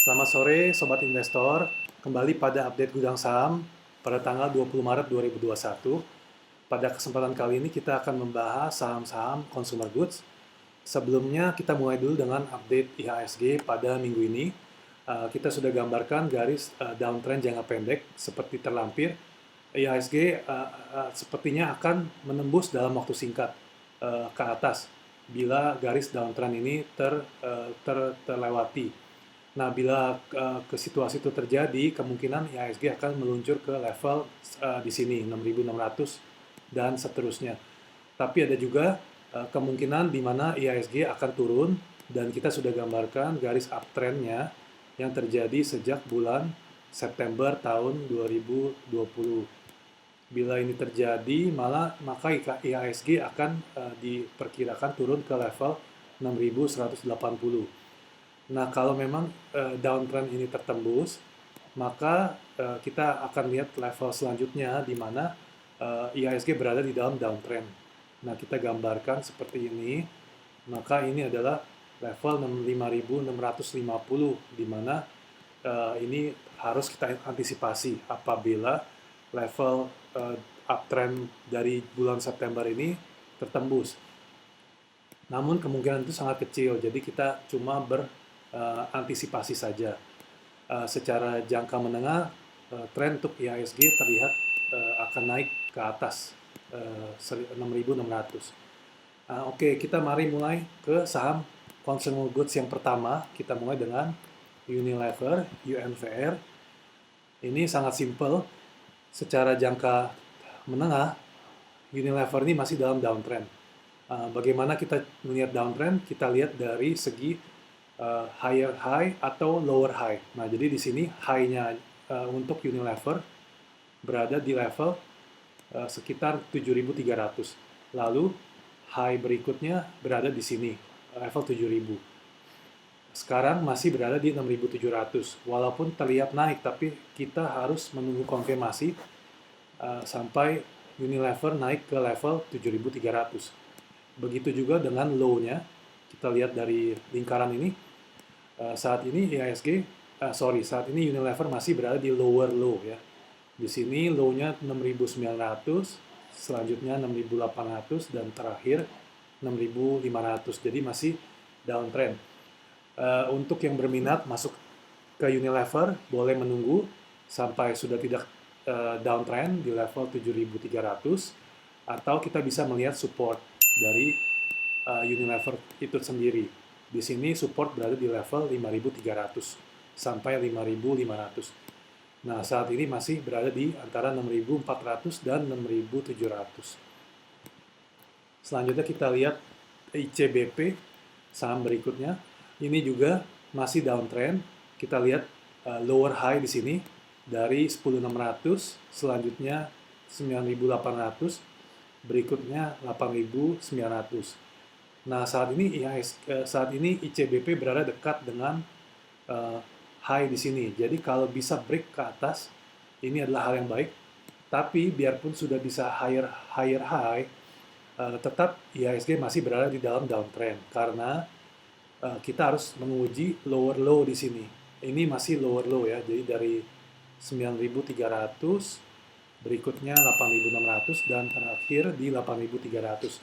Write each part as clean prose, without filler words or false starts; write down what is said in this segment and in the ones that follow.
Selamat sore Sobat Investor, kembali pada update Gudang Saham pada tanggal 20 Maret 2021. Pada kesempatan kali ini kita akan membahas saham-saham consumer goods. Sebelumnya kita mulai dulu dengan update IHSG pada minggu ini. Kita sudah gambarkan garis downtrend jangka pendek seperti terlampir. IHSG sepertinya akan menembus dalam waktu singkat ke atas bila garis downtrend ini terlewati. Nah, bila ke situasi itu terjadi, kemungkinan IHSG akan meluncur ke level di sini 6.600 dan seterusnya. Tapi ada juga kemungkinan di mana IHSG akan turun dan kita sudah gambarkan garis uptrend-nya yang terjadi sejak bulan September tahun 2020. Bila ini terjadi, maka IHSG akan diperkirakan turun ke level 6.180. Nah, kalau memang downtrend ini tertembus, maka kita akan lihat level selanjutnya di mana IHSG berada di dalam downtrend. Nah, kita gambarkan seperti ini. Maka ini adalah level 5.650 di mana ini harus kita antisipasi apabila level uptrend dari bulan September ini tertembus. Namun kemungkinan itu sangat kecil, jadi kita cuma antisipasi saja. Secara jangka menengah, tren untuk IHSG terlihat akan naik ke atas 6.600. Oke, kita mari mulai ke saham consumer goods yang pertama. Kita mulai dengan Unilever, UNVR. Ini sangat simple. Secara jangka menengah, Unilever ini masih dalam downtrend. Bagaimana kita melihat downtrend? Kita lihat dari segi higher high atau lower high. Nah, jadi di sini high-nya untuk Unilever berada di level sekitar 7.300. Lalu high berikutnya berada di sini, level 7.000. Sekarang masih berada di 6.700. Walaupun terlihat naik, tapi kita harus menunggu konfirmasi sampai Unilever naik ke level 7.300. Begitu juga dengan low-nya. Kita lihat dari lingkaran ini, saat ini saat ini Unilever masih berada di lower low ya. Di sini low-nya 6.900, selanjutnya 6.800 dan terakhir 6.500. Jadi masih downtrend. Untuk yang berminat masuk ke Unilever boleh menunggu sampai sudah tidak downtrend di level 7.300 atau kita bisa melihat support dari Unilever itu sendiri. Di sini support berada di level 5.300 sampai 5.500. Nah, saat ini masih berada di antara 6.400 dan 6.700. Selanjutnya kita lihat ICBP, saham berikutnya. Ini juga masih downtrend. Kita lihat lower high di sini dari 10.600, selanjutnya 9.800, berikutnya 8.900. Nah, saat ini ICBP berada dekat dengan high di sini. Jadi kalau bisa break ke atas, ini adalah hal yang baik. Tapi biarpun sudah bisa higher high, tetap IHSG masih berada di dalam downtrend karena kita harus menguji lower low di sini. Ini masih lower low ya. Jadi dari 9.300, berikutnya 8.600 dan terakhir di 8.300.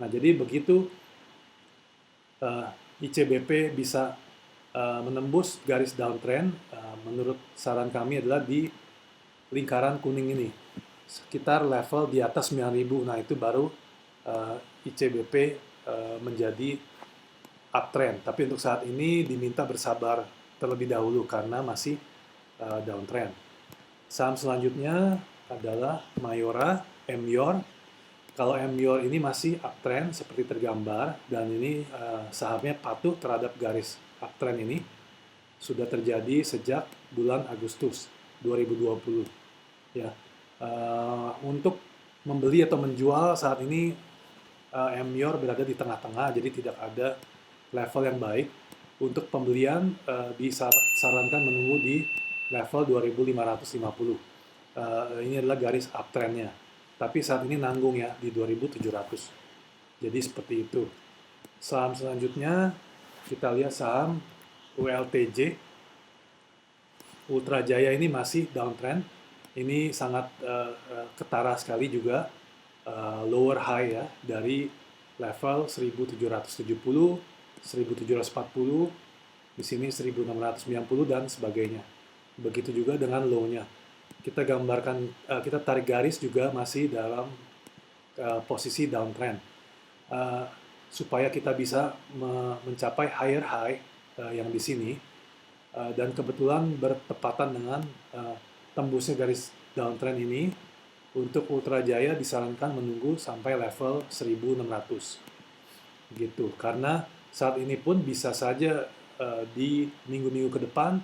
Nah, jadi begitu ICBP bisa menembus garis downtrend, menurut saran kami adalah di lingkaran kuning ini, sekitar level di atas 9.000. Nah, itu baru ICBP menjadi uptrend. Tapi untuk saat ini diminta bersabar terlebih dahulu karena masih downtrend. Saham selanjutnya adalah Mayora, MYOR. Kalau MYOR ini masih uptrend seperti tergambar, dan ini sahamnya patuh terhadap garis uptrend ini. Sudah terjadi sejak bulan Agustus 2020. Ya, untuk membeli atau menjual saat ini MYOR berada di tengah-tengah, jadi tidak ada level yang baik. Untuk pembelian disarankan menunggu di level 2.550. Ini adalah garis uptrend-nya. Tapi saat ini nanggung ya di 2.700. Jadi seperti itu. Saham selanjutnya kita lihat saham ULTJ. Ultra Jaya ini masih downtrend. Ini sangat ketara sekali juga, lower high ya, dari level 1770, 1740, di sini 1690 dan sebagainya. Begitu juga dengan low-nya. Kita gambarkan, kita tarik garis juga masih dalam posisi downtrend. Supaya kita bisa mencapai higher high yang di sini, dan kebetulan bertepatan dengan tembusnya garis downtrend ini. Untuk Ultra Jaya disarankan menunggu sampai level 1600 gitu, karena saat ini pun bisa saja di minggu-minggu ke depan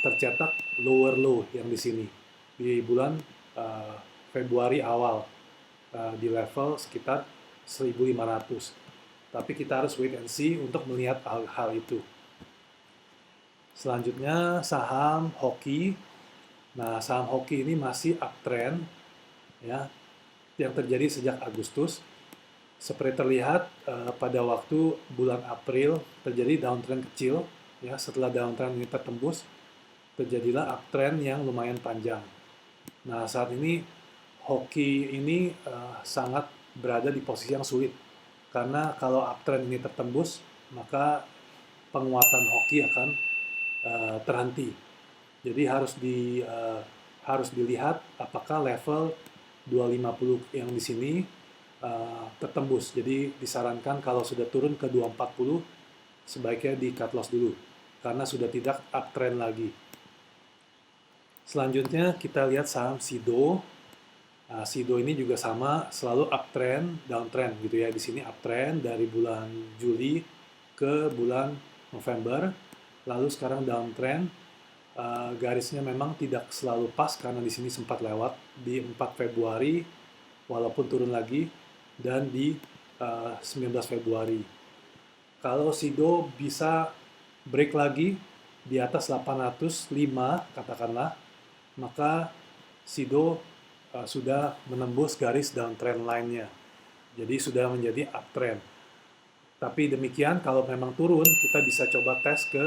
tercetak lower low yang di sini di bulan Februari awal di level sekitar 1500. Tapi kita harus wait and see untuk melihat hal itu. Selanjutnya saham hoki. Nah, saham hoki ini masih uptrend ya, yang terjadi sejak Agustus. Seperti terlihat pada waktu bulan April terjadi downtrend kecil ya. Setelah downtrend ini tertembus, terjadilah uptrend yang lumayan panjang. Nah, saat ini hoki ini sangat berada di posisi yang sulit, karena kalau uptrend ini tertembus, maka penguatan hoki akan terhenti. Jadi harus dilihat apakah level 250 yang di sini tertembus. Jadi disarankan kalau sudah turun ke 240 sebaiknya di cut loss dulu karena sudah tidak uptrend lagi. Selanjutnya kita lihat saham Sido. Nah, Sido ini juga sama, selalu uptrend, downtrend gitu ya. Di sini uptrend dari bulan Juli ke bulan November, lalu sekarang downtrend. Garisnya memang tidak selalu pas karena di sini sempat lewat di 4 Februari walaupun turun lagi, dan di 19 Februari. Kalau Sido bisa break lagi di atas 805 katakanlah, maka Sido sudah menembus garis downtrend line-nya. Jadi sudah menjadi uptrend. Tapi demikian, kalau memang turun, kita bisa coba tes ke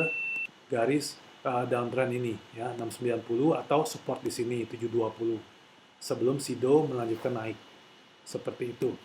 garis downtrend ini ya, 690 atau support di sini 720 sebelum Sido melanjutkan naik. Seperti itu.